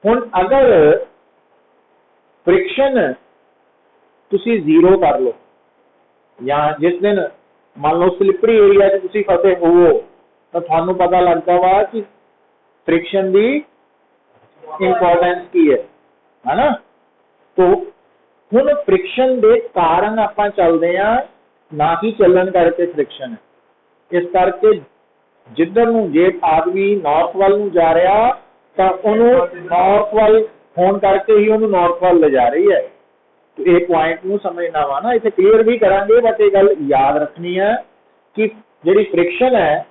हुण अगर फ्रिक्शन तुसी जीरो कर लो या जिस दिन मान लो स्लिपरी एरिया च तुसी फसे होवो तो थानू पता लगता वा कि फ्रिक्शन की इंपॉर्टेंस की है ना। तो हुण फ्रिक्शन के कारण आपां चलदे हां, ना कि चलन करके फ्रिक्शन है। इस करके जिधर नूं जे आदमी नॉर्थ वाल नूं जा रहा तो उन्होंने नॉर्थ वाल होने करके ही उन्होंने नॉर्थ वाल ले जा रही है। तो ये पॉइंट नूं समझना वा ना, इसे क्लीयर भी करांगे, बट ये गल याद रखनी है कि जिहड़ी फ्रिक्शन है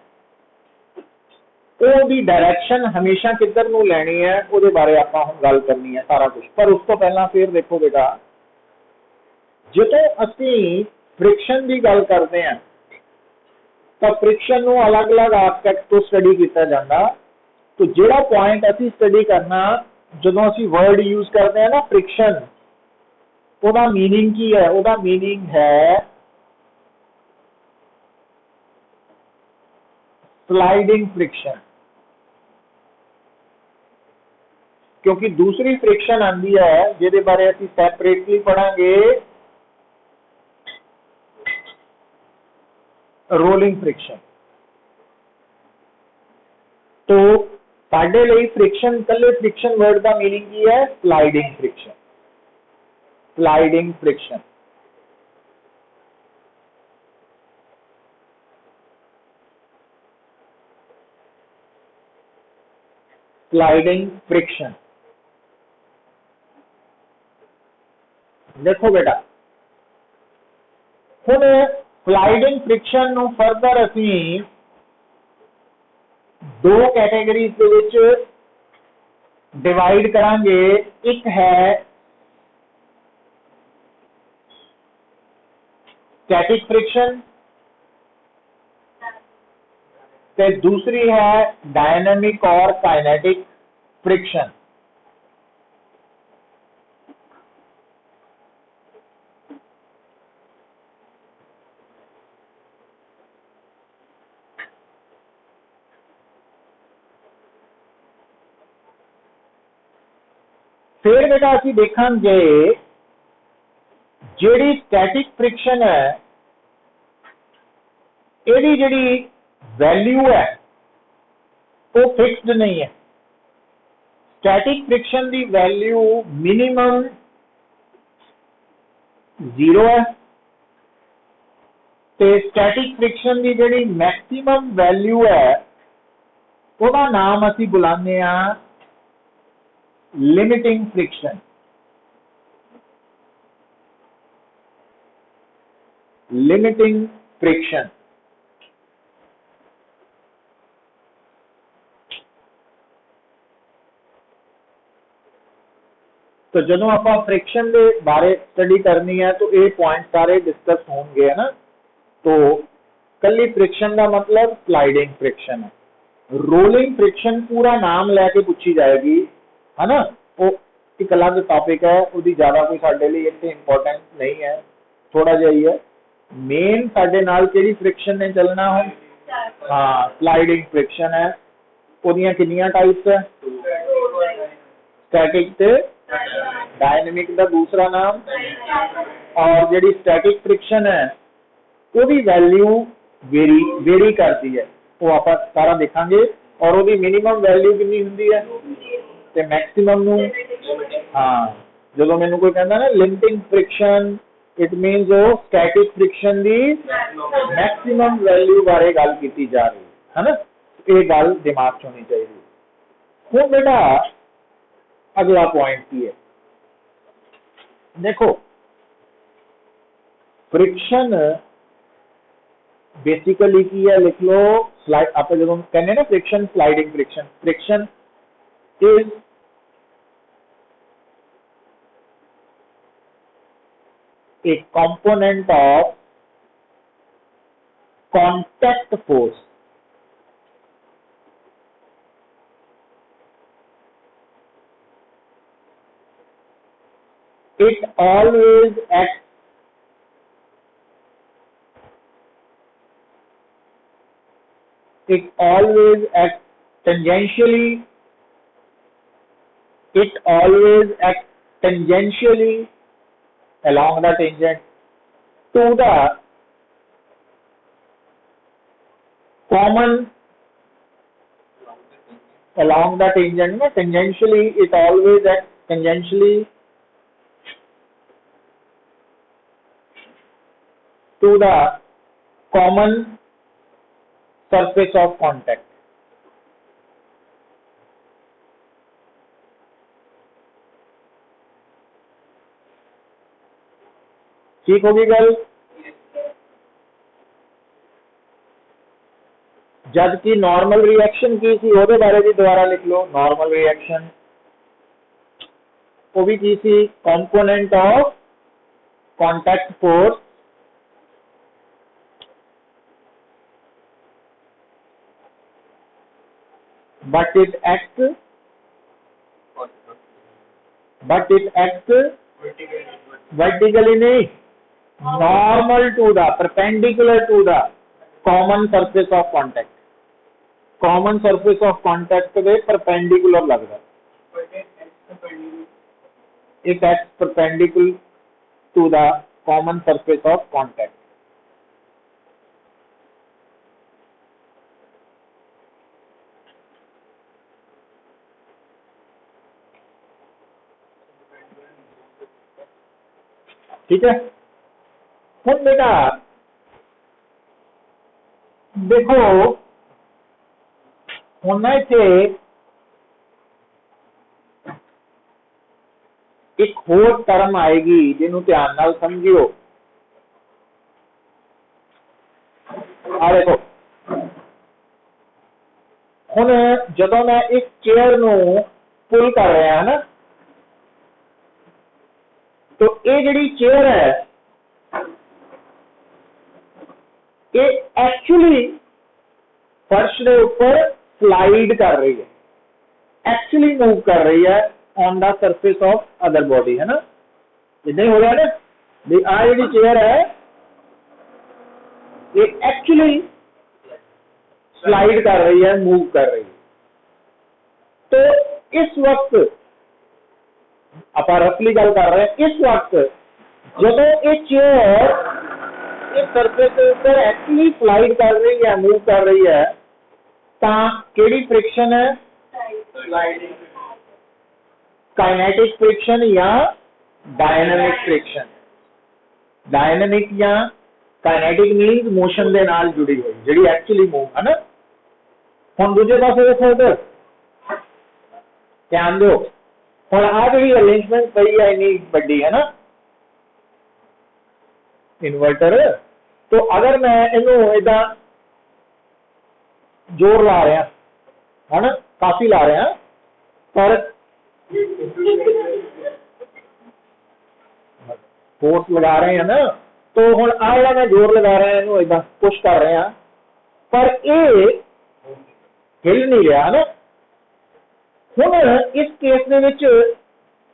ਉਹਦੀ डायरैक्शन हमेशा किधर नूं लैनी है, ਉਹਦੇ बारे आपां हुण गल करनी है सारा कुछ। पर उस तो पहला फिर देखो बेटा, ਜਦੋਂ ਅਸੀਂ फ्रिक्शन की गल करते हैं तो फ्रिक्शन नूं अलग-अलग एस्पेक्ट तो स्टडी किया जाता। तो जिहड़ा पॉइंट असीं स्टडी करना जदों असीं वर्ड यूज करते हैं ना फ्रिक्शन, ਉਹਦਾ मीनिंग की है? ਉਹਦਾ मीनिंग है स्लाइडिंग फ्रिक्शन। क्योंकि दूसरी फ्रिक्शन आती है जिहदे बारे असीं सैपरेटली पढ़ांगे, रोलिंग फ्रिक्शन। तो साडे लई फ्रिक्शन कल्ले फ्रिक्शन वर्ड का मीनिंग की है? Sliding friction. Sliding friction sliding friction. देखो बेटा, हुण स्लाइडिंग फ्रिक्शन नूं फर्दर असीं दो कैटेगरीज दे विच डिवाइड करांगे। एक है स्टैटिक फ्रिक्शन ते दूसरी है डायनामिक और काइनेटिक फ्रिक्शन। फिर बेटा असीं देखांगे जिहड़ी स्टैटिक फ्रिक्शन है, इहदी जिहड़ी वैल्यू है वो फिक्स्ड नहीं है। स्टैटिक फ्रिक्शन की वैल्यू मिनिमम 0 है, तो स्टैटिक फ्रिक्शन की जिहड़ी मैक्सिमम वैल्यू है उसका नाम असीं बुलाने लिमिटिंग फ्रिक्शन। Limiting friction. तो जो आप फ्रिक्शन के बारे स्टडी करनी है तो ये पॉइंट सारे डिस्कस होंगे, है ना। तो कली फ्रिक्शन का मतलब स्लाइडिंग फ्रिक्शन है। रोलिंग फ्रिक्शन पूरा नाम लैके पूछी जाएगी, है ना। वो एक अलग टॉपिक है, उसकी ज्यादा कोई साडे लिए इतने इंपॉर्टेंट नहीं है, थोड़ा जिहा ही है। मेन साडे नाल केड़ी फ्रिक्शन ने चलना हो? हाँ, स्लाइडिंग फ्रिक्शन है। ਉਹਦੀਆਂ कितनियां टाइप्स है? स्टैटिक ते डायनेमिक का दूसरा नाम। और जिहड़ी स्टैटिक फ्रिक्शन है उसकी वैल्यू वेरी करती है, वो आप सारा देखांगे। और उसकी मिनिमम वैल्यू कितनी हुंदी है ते मैक्सिमम नूं, हाँ, जो मैनू कोई कहता ना लिमिटिंग फ्रिक्शन, इट मीनस वो स्टैटिक फ्रिक्शन की मैक्सिमम वैल्यू बारे गल की जा रही है ना। ये गल दिमाग च होनी चाहिए। हुण बेटा अगला पॉइंट की है, देखो फ्रिक्शन बेसिकली की है, लिख लो स्लाइड। आप जो कहने ना friction sliding friction, friction is a component of contact force। It always acts tangentially it always acts tangentially along the tangent to the common along the tangent. No, tangentially it always acts tangentially to the common surface of contact. ठीक होगी गल? जबकि normal reaction की सी ਉਹਦੇ ਬਾਰੇ भी दोबारा लिख लो। नॉर्मल रिएक्शन वो भी की सी component of contact force but it acts vertically नहीं, normal to the perpendicular to the common surface of contact. common surface of contact ਦੇ perpendicular लगता है। it acts perpendicular to the common surface of contact. ठीक है। ਹੁਣ बेटा देखो ਹੁਣ ਨਾ ਇੱਥੇ एक होर टर्म आएगी जिन्हों ध्यान नाल समझियो। आ देखो हुण जदों मैं इस चेयर नूं पुल कर रहा ना तो ये जिहड़ी चेयर है ये एक्चुअली फर्श के ऊपर स्लाइड कर रही है, एक्चुअली मूव कर रही है on the surface of other body, है ना। इतना ही हो रहा है ना भी आ जी चेयर है ये एक्चुअली स्लाइड कर रही है, मूव कर रही है। तो इस वक्त आप रफली गल कर रहे हैं, इस वक्त जो ये चेयर इस सरफेस के ऊपर एक्चुअली स्लाइड कर रही है, मूव कर रही है, तो केड़ी फ्रिक्शन है? काइनेटिक फ्रिक्शन या डायनामिक फ्रिक्शन। डायनामिक या काइनेटिक मीन्स मोशन के नाल जुड़ी हुई जिहड़ी एक्चुअली मूव है ना। हुण दूजे पासे देखो उधर ध्यान दो, हुण आ जिहड़ी अरेंजमेंट पई है इन्नी वड्डी है ना इन्वर्टर, तो अगर मैं इनू इदा जोर ला रहा है ना, काफी ला रहा पर फोर्स लगा रहे हैं ना, तो हुण आ जिहड़ा मैं जोर लगा रहा है इनू इदा पुश कर रहे हैं पर ये हिल नहीं रहा ना। हुण इस केस दे विच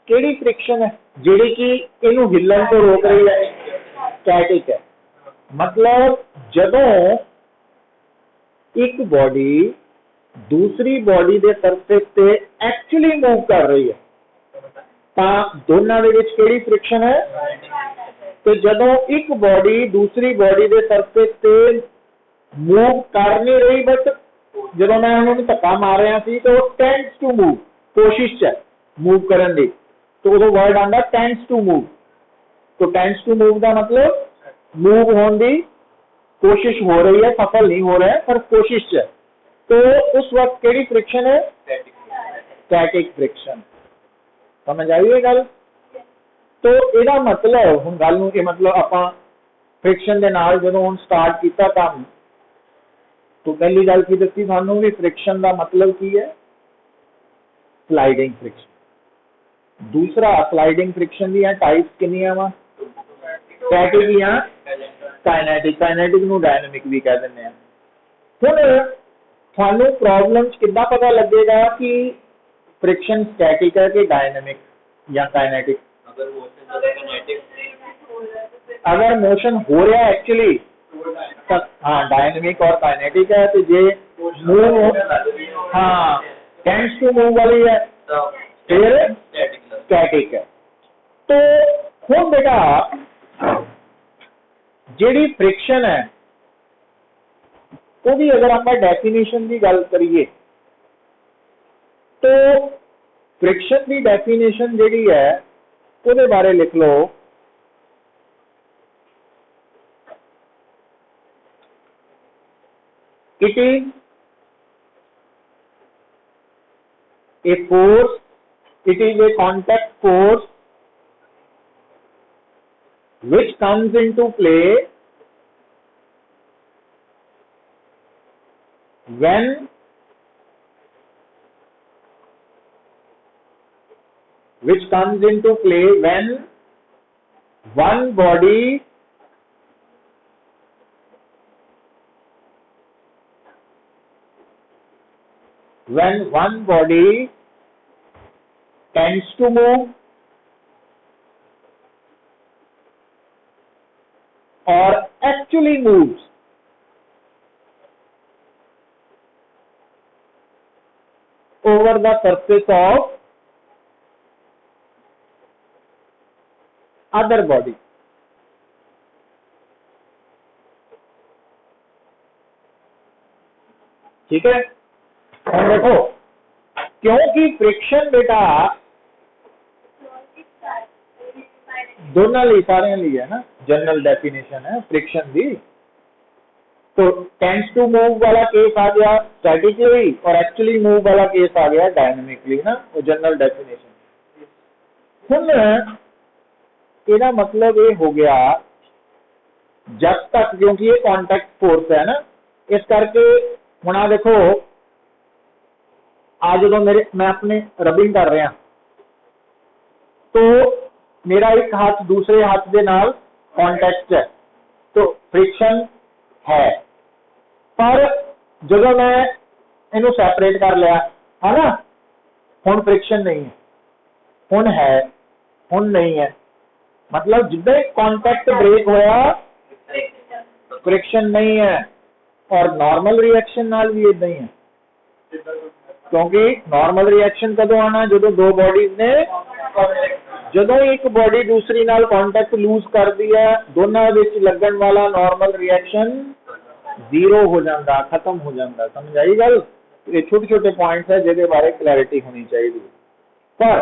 केड़ी फ्रिक्शन है जिहड़ी कि इनू हिलन तो रोक रही है? स्टैटिक है। मतलब जदों एक बॉडी दूसरी बॉडी के सरफेस पे एक्चुअली मूव कर रही है तो दोनों दे विच केड़ी फ्रिक्शन है? तो जदों एक बॉडी दूसरी बॉडी के सरफेस पे मूव कर नहीं रही बट जदों मैं उन्होंने धक्का मार रहा सी तो टेंड्स टू मूव, कोशिश है मूव करने की, तो उदों वर्ड आंदा टेंड्स टू मूव। तो टेंड्स टू मूव का मतलब मूव होने की कोशिश हो रही है, सफल नहीं हो रहा है पर कोशिश है। तो उस वक्त केड़ी फ्रिक्शन है? Static friction. समझ आई है गल? तो ਇਹਦਾ मतलब हुण गल नूं मतलब आपां फ्रिक्शन दे नाल जदों हुण स्टार्ट कीता काम तो पहली गल की दसी थानू भी फ्रिक्शन का मतलब की है? Sliding friction. दूसरा स्लाइडिंग फ्रिक्शन दी टाइप्स कितनियां वा? स्टैटिक या काइनेटिक। काइनेटिक नूं डायनामिक भी कह दिंदे आ। हुण थानू प्रॉब्लम किद्दां पता लगेगा कि फ्रिक्शन स्टैटिक है कि डायनामिक या काइनेटिक? अगर मोशन हो रहा है एक्चुअली हाँ डायनामिक और काइनेटिक है, तो ये मूव हाँ टेंड्स टू मूव वाली है फिर स्टैटिक है। तो हुण बेटा जिहड़ी फ्रिक्शन है ਉਹਦੀ अगर आप डेफिनेशन की गल करिए तो फ्रिक्शन की डेफिनेशन जिहड़ी है ਉਹਦੇ बारे लिख लो। It is a force, it is a contact force which comes into play when one body tends to move or actually moves over the surface of other body। ठीक है, और देखो क्योंकि फ्रिक्शन बेटा दोनों लिए सारे लिए है ना, जनरल डेफिनेशन है फ्रिक्शन की। तो टेंड्स टू मूव वाला केस आ गया स्टैटिकली और एक्चुअली मूव वाला केस आ गया डायनेमिकली ना, वो जनरल डेफिनेशन। हुण ਇਹਦਾ मतलब ये हो गया जब तक, क्योंकि ये कॉन्टैक्ट फोर्स है ना, इस करके हुण आ देखो आ जो मैं अपने रबिंग कर रहा तो मेरा एक हाथ दूसरे हाथ के नाल कॉन्टैक्ट है तो फ्रिक्शन है। पर जो मैं इनू सैपरेट कर लिया है ना, हुण फ्रिक्शन नहीं है, हुण है, हुण नहीं है। मतलब जिद्दां ही कॉन्टैक्ट ब्रेक होया फ्रिक्शन नहीं है। और नॉर्मल रिएक्शन नाल भी इदां ही है, क्योंकि नॉर्मल रिएक्शन कदों आना जो दो बॉडीज ने जदों एक बॉडी दूसरी नाल कॉन्टैक्ट लूज कर दी है, दोनों विच लगन वाला नॉर्मल रिएक्शन जीरो हो जाता, खत्म हो जाता। समझ आई गल? ये छोटे छोटे पॉइंट्स है जिहदे बारे क्लैरिटी होनी चाहिए। पर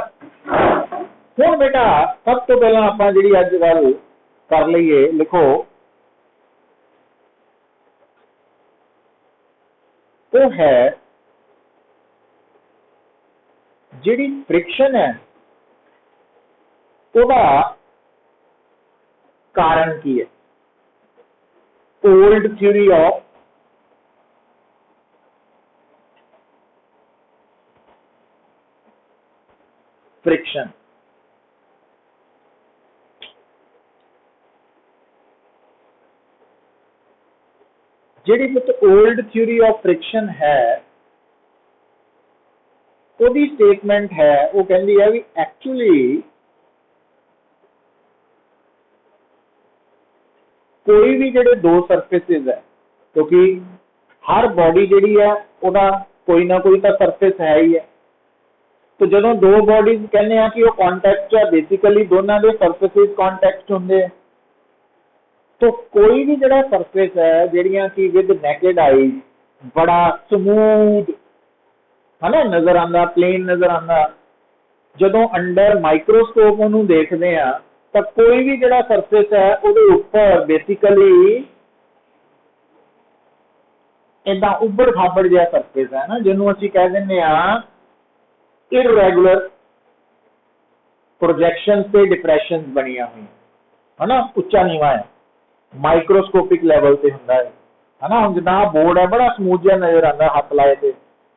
हुण बेटा सब तो पहला आपां जिहड़ी अज गल कर लईए, लिखो वो है जिहड़ी फ्रिक्शन है ਉਹਦਾ कारण की है। Old theory of friction. जिहड़ी पुत ओल्ड थ्योरी ऑफ फ्रिक्शन है ਉਹਦੀ स्टेटमेंट है, वो कहती है भी एक्चुअली कोई भी जो दो सरफेसिस है, क्योंकि हर बॉडी जी है वह कोई ना कोई तो सरफेस है ही है। तो जो दो बॉडीज कहने कि वो कॉन्टैक्ट है, बेसिकली दोनों के सरफेसिस कॉन्टैक्ट होंगे। तो कोई भी जो सरफेस है जड़ियाँ कि विद नैकेड आई बड़ा समूथ है ना नजर आता, प्लेन नजर आता, जो अंडर माइक्रोस्कोप उन्होंने देखते हैं तो कोई भी जो सरफेस है वो उपर बेसिकली इदा उबड़ खाबड़ जहा सरफेस है ना, जिन्होंने असीं कह दें इररेगुलर प्रोजेक्शन से डिप्रेशन बनिया हुई है ना, उच्चा नीवा है, माइक्रोस्कोपिक लैवल से होंदा है ना। हम जिदा बोर्ड है बड़ा स्मूथ जहा नजर आता हाथ लाए थे,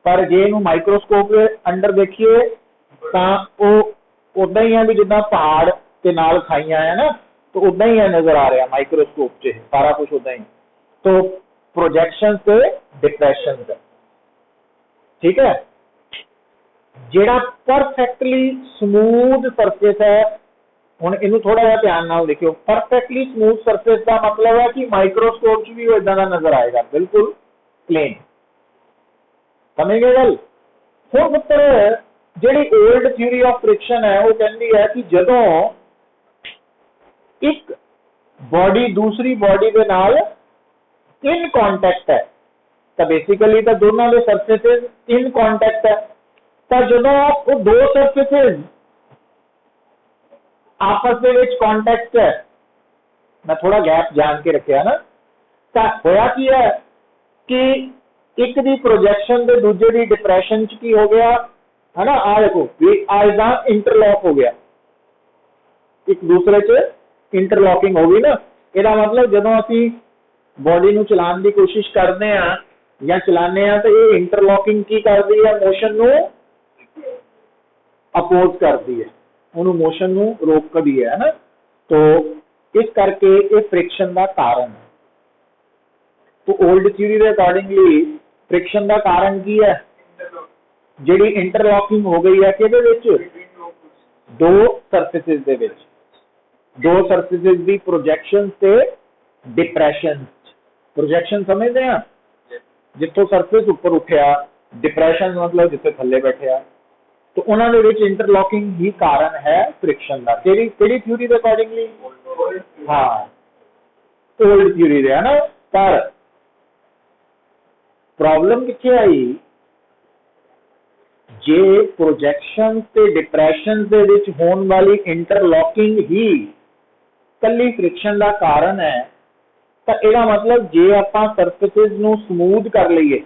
पर जे इनू माइक्रोस्कोप अंडर देखिए तो उदा ही है भी जिदा पहाड़ के नाल खाइयां है ना, तो उदा ही है नजर आ रहा माइक्रोस्कोप च सारा कुछ उदा ही। तो प्रोजेक्शन से डिप्रेशन से, ठीक है। जेड़ा परफेक्टली स्मूथ सरफेस है, हुण इनू थोड़ा जिहा ध्यान नाल देखियो, परफेक्टली स्मूथ सरफेस का मतलब है कि माइक्रोस्कोप च भी वो इदां दा नजर आएगा, बिल्कुल प्लेन। समझ गए गल? हुण पुत्तर ਜਿਹੜੀ ओल्ड थ्योरी ऑफ फ्रिक्शन है वो कहती है कि जदों एक बॉडी दूसरी बॉडी के नाल इन कॉन्टैक्ट है तो बेसिकली तो दोनों के सरफेसिस इन कॉन्टैक्ट है, तो जदों वो दो सरफेसिस आपस के कॉन्टैक्ट है, मैं थोड़ा गैप जान के रखा ना, तो होया की है कि एक दी प्रोजेक्शन ते दूजे दी डिप्रेशन च की हो गया है ना, आ देखो आइजा इंटरलॉक हो गया, एक दूसरे च इंटरलॉकिंग हो गई ना। ਇਹਦਾ मतलब ਜਦੋਂ ਅਸੀਂ बॉडी ਨੂੰ ਚਲਾਉਣ ਦੀ ਕੋਸ਼ਿਸ਼ ਕਰਦੇ ਆ ਜਾਂ ਚਲਾਉਂਦੇ ਆ ਤਾਂ ਇਹ ਇੰਟਰਲॉकिंग ਕੀ ਕਰਦੀ ਹੈ, ਮੋਸ਼ਨ ਨੂੰ ਅਪੋਜ਼ ਕਰਦੀ ਹੈ, ਉਹਨੂੰ ਮੋਸ਼ਨ ਨੂੰ ਰੋਕਦੀ ਹੈ ਨਾ। तो इस करके ये फ्रिक्शन का कारण है। तो ओल्ड थ्योरी के अकॉर्डिंगली फ्रिक्शन का कारण की है, जिहड़ी इंटरलॉकिंग हो गई है किहदे विच, दो सरफेसिस दे विच, दो सरफेसिस दी प्रोजेक्शन से डिप्रेशन। प्रोजेक्शन समझते हैं, जिथों सरफेस ऊपर उठिया, डिप्रेशन मतलब जिथे थल्ले बैठिया, तो उन्होंने विच इंटरलॉकिंग ही कारण है फ्रिक्शन का। केड़ी थ्योरी के अकॉर्डिंगली, हाँ ओल्ड थ्योरी है ना। पर प्रॉब्लम किथे आई, जे प्रोजेक्शन ते डिप्रेशन दे विच होने वाली इंटरलॉकिंग ही कल्ली फ्रिक्शन का कारण है, तो यह मतलब जे आपां सरफेसिस नूं स्मूथ कर लईए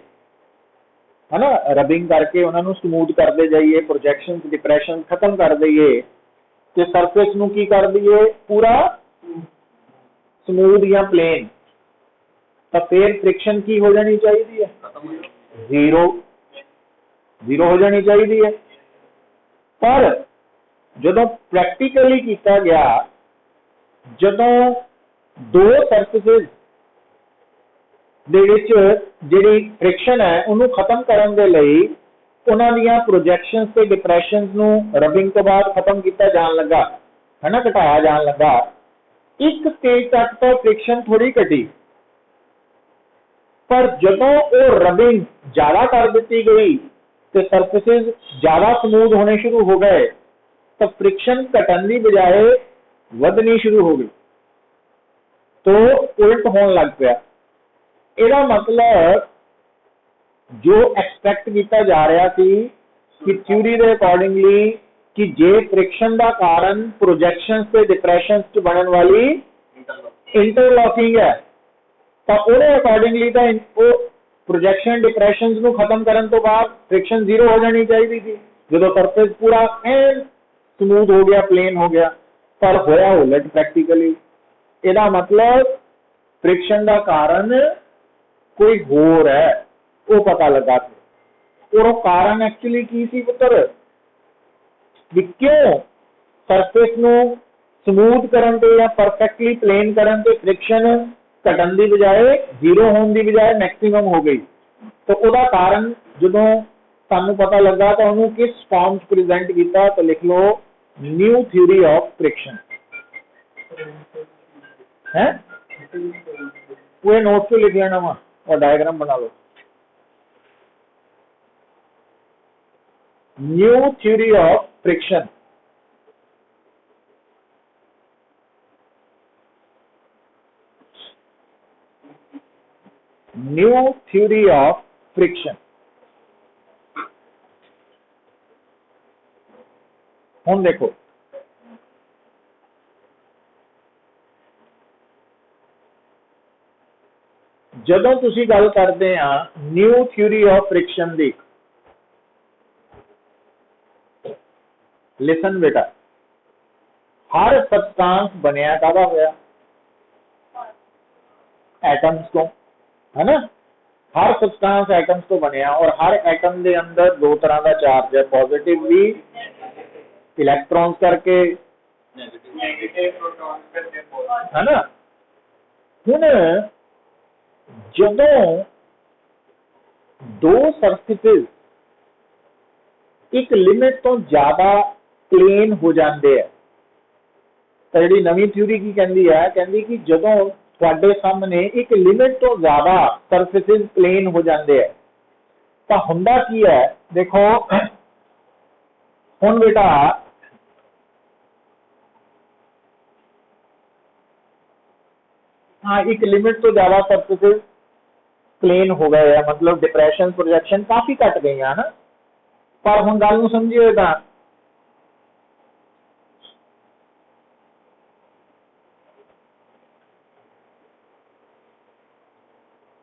है ना, रबिंग करके उन्होंने स्मूथ करते जाइए, प्रोजेक्शन डिप्रेशन खत्म कर दईए, तो सरफेस नूं की कर दईए पूरा स्मूथ या प्लेन, तो फिर फ्रिक्शन की हो जानी चाहिए है, जीरो जीरो हो जानी चाहिए है। पर जदों प्रैक्टिकली किया गया, जदों दो सरफेसिस दे विच जिहड़ी फ्रिक्शन है उन्होंने खत्म करने के लिए उन्हां दीयां प्रोजेक्शनस ते डिप्रेशनस नूं रबिंग तो बाद खत्म किया जान लगा है ना, घटाया जान लगा। एक स्टेज तक तो फ्रिक्शन थोड़ी घटी, पर जदों वो रबिंग ज्यादा कर दी गई तो सरफेसिस ज्यादा स्मूथ होने शुरू हो गए, तो फ्रिक्शन घटन की बजाय वधनी शुरू हो गई, तो उल्ट होने लग पाया। ਇਹਦਾ मतलब जो एक्सपैक्ट किया जा रहा थी कि थ्योरी के अकॉर्डिंगली कि जे फ्रिक्शन का कारण प्रोजेक्शन से डिप्रेशन च बनने वाली इंटरलॉकिंग है, तो ਉਹਦੇ अकॉर्डिंगली तो वो प्रोजेक्शन डिप्रेशन ਨੂੰ खत्म करने तो बाद फ्रिक्शन जीरो हो जानी चाहिए थी, जो सरफेस पूरा स्मूथ हो गया, प्लेन हो गया, पर होया उलट प्रैक्टिकली। ਇਹਦਾ मतलब फ्रिक्शन का कारण कोई होर है, वो पता लगा। और वो कारण एक्चुअली की सी पुत्र, क्यों सरफेस नूं स्मूथ करन ते या परफेक्टली प्लेन करन ते फ्रिक्शन घटन की बजाय जीरो होने की बजाय मैक्सिमम हो गई। तो उसका कारण जदों सानू पता लगा तो उन्होंने किस फॉर्म प्रेजेंट किया, तो लिख लो न्यू थ्योरी ऑफ फ्रिक्शन है, पूरे नोट से लिख लेना वा और डायग्राम बना लो। New theory of friction, new theory of friction. हुण देखो जदों तुसी गल करते हैं न्यू थ्योरी ऑफ फ्रिक्शन की, लिसन बेटा, हर सबस्टांस बनया कादा होया, एटम्स तो है ना, हर सबस्टांस एटम्स तो बनया, और हर एटम के अंदर दो तरह का चार्ज है, पॉजिटिव भी इलेक्ट्रॉन्स करके है ना। हुण जदों दो सरफेसिस एक लिमिट तो ज्यादा प्लेन हो जाते हैं, तो जी नवी थ्योरी की कहती है, कहती कि जदों तुहाडे सामने एक लिमिट तो ज्यादा सरफेसिस प्लेन हो जाते हैं, तो हुंदा की है, देखो हुण बेटा हाँ, एक लिमिट तो ज्यादा सरफेसेस प्लेन हो गए हैं, मतलब डिप्रेशन प्रोजेक्शन काफी घट गई है ना। पर हुण गल नूं समझिए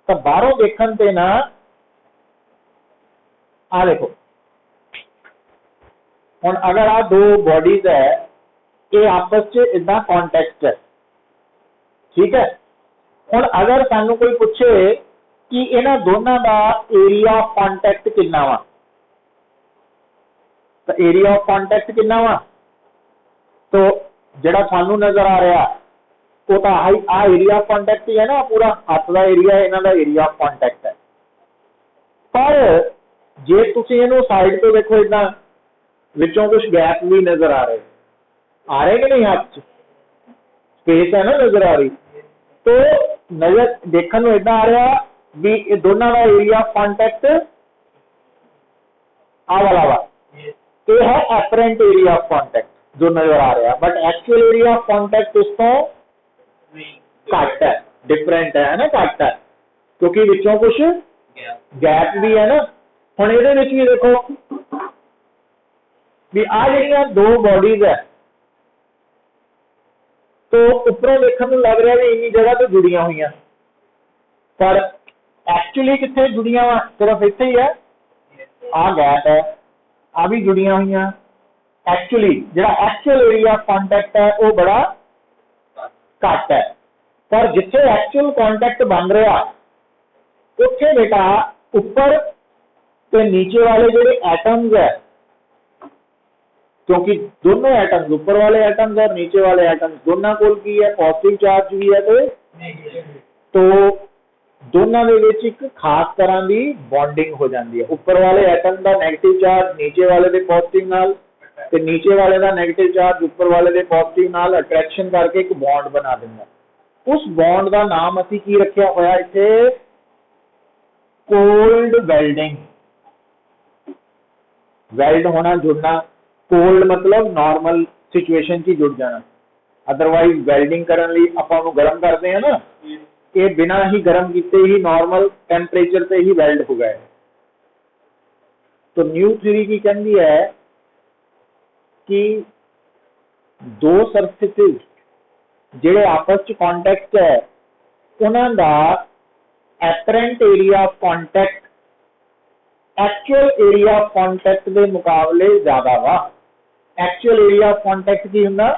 तो बाहरों देखण ते ना आ देखो हुण अगर आ दो बॉडीज है ये आपस च इदा कॉन्टैक्ट है, ठीक है। हुण अगर सानू कोई पूछे कि इन्हां दोनों का एरिया ऑफ कॉन्टैक्ट कितना वा, तो एरिया ऑफ कॉन्टैक्ट कितना वा, तो जिहड़ा सानू नजर आ रहा वो तो आ एरिया ऑफ कॉन्टैक्ट ही है ना, पूरा हाथ का एरिया इन्हां दा एरिया ऑफ कॉन्टैक्ट है। पर जे तुसीं इहनूं साइड तो देखो इदा विचों कुछ गैप भी नजर आ रहे कि नहीं, हाथ च स्पेस है ना नजर आ रही, तो नजर देखने में इदा आ रहा भी ये दोनों का एरिया ऑफ कॉन्टैक्ट आ वाला वा, ये है एपरेंट एरिया ऑफ कॉन्टैक्ट जो नजर आ रहा, but actual area of contact उस तो घट है, डिफरेंट है ना, घट है, क्योंकि विचों कुछ गैप भी है ना। हुण इहदे विच भी देखो भी आ जिहड़ियां दो बॉडीज है, तो उपरों देखने में लग रहा है इन्नी जगह तो जुड़िया हुई, पर एक्चुअली कितने जुड़िया वा, सिर्फ इत्थे ही है, आ गैप है, आ भी जुड़िया हुई। एक्चुअली जो एक्चुअल एरिया ऑफ कॉन्टैक्ट है वो बड़ा घट है, पर जिथे एक्चुअल कॉन्टैक्ट बन रहा उत्थे बेटा ऊपर ते नीचे वाले जोड़े एटम्स है, क्योंकि दोनों एटम्स ऊपर वाले एटम्स और नीचे वाले एटम्स दोनों को की है पॉजिटिव चार्ज भी है, तो दोनों के विच एक खास तरह की बॉन्डिंग हो जाती है। ऊपर वाले एटम का नैगेटिव चार्ज नीचे वाले के पॉजिटिव नाल, ते नीचे वाले का नैगेटिव चार्ज ऊपर वाले के पॉजिटिव नाल अट्रैक्शन करके एक बॉन्ड बना देंगे। उस बॉन्ड का नाम असी की रखा होया इत्थे, कोल्ड वेल्डिंग। वेल्ड होना, जुड़ना, कोल्ड मतलब नॉर्मल सिचुएशन च जुड़ जाना, अदरवाइज वेल्डिंग करने लिए आपां नूं गर्म करते हैं ना, ये बिना ही गर्म किते ही नॉर्मल टेम्परेचर से ही वेल्ड हो गए। तो न्यू थ्योरी की कहती है कि दो सरफेसिस जिहड़े आपस च कॉन्टैक्ट है उन्हां दा apparent area of contact actual area of contact के मुकाबले ज्यादा वा। एक्चुअल एरिया ऑफ कॉन्टैक्ट की हुंदा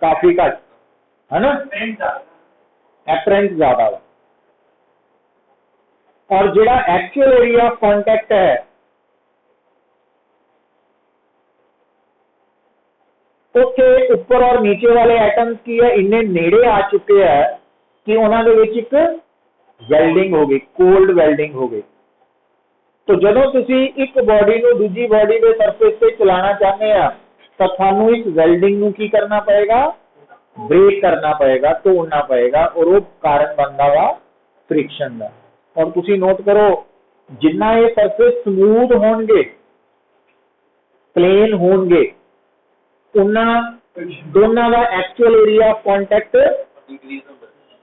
काफी घट है ना, एपरेंट ज्यादा वा, और जिहड़ा एक्चुअल एरिया ऑफ कॉन्टैक्ट है उत्थे ऊपर और नीचे वाले एटम्स की है इन्ने नेड़े आ चुके हैं कि उन्हां दे विच एक वेल्डिंग हो गई, कोल्ड वेल्डिंग हो गई। तो जदों तुसी एक बॉडी को दूजी बॉडी के सरफेस पे चलाना चाहते हैं तो थानू इस वेल्डिंग नू की करना पड़ेगा, ब्रेक करना पड़ेगा, तोड़ना पड़ेगा, और वो कारण बनता वा फ्रिक्शन का। और तुसी नोट करो जिन्ना ये सरफेस स्मूथ होंगे, प्लेन होंगे, उन्ना दोनों का actual area of contact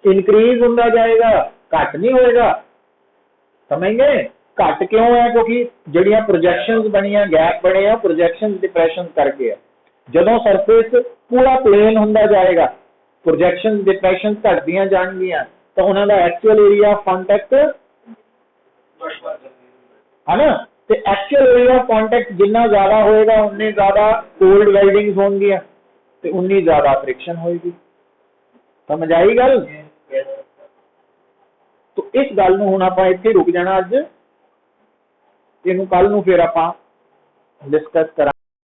increase होता जाएगा, घट नहीं होएगा। समझ गए? घट क्यों है? क्योंकि जड़ियां प्रोजेक्शंस बनिया, गैप बने हैं, प्रोजेक्शन डिप्रेशन करके है। जदों सरफेस पूरा प्लेन होता जाएगा, प्रोजेक्शन डिप्रेशन घटदियां जाएंगियां, तो उन्होंने एक्चुअल एरिया ऑफ कॉन्टैक्ट है ना, तो एक्चुअल एरिया ऑफ कॉन्टैक्ट जिन्ना ज्यादा होएगा उन्नी ज्यादा कोल्ड वेल्डिंग्स होंगी, तो उन्नी ज्यादा फ्रिक्शन होएगी। समझ आई गल? तो इस गल नूं हुण आपां इत्थे रुक जाना, अज इनू कल नूं फिर आपां डिस्कस करा।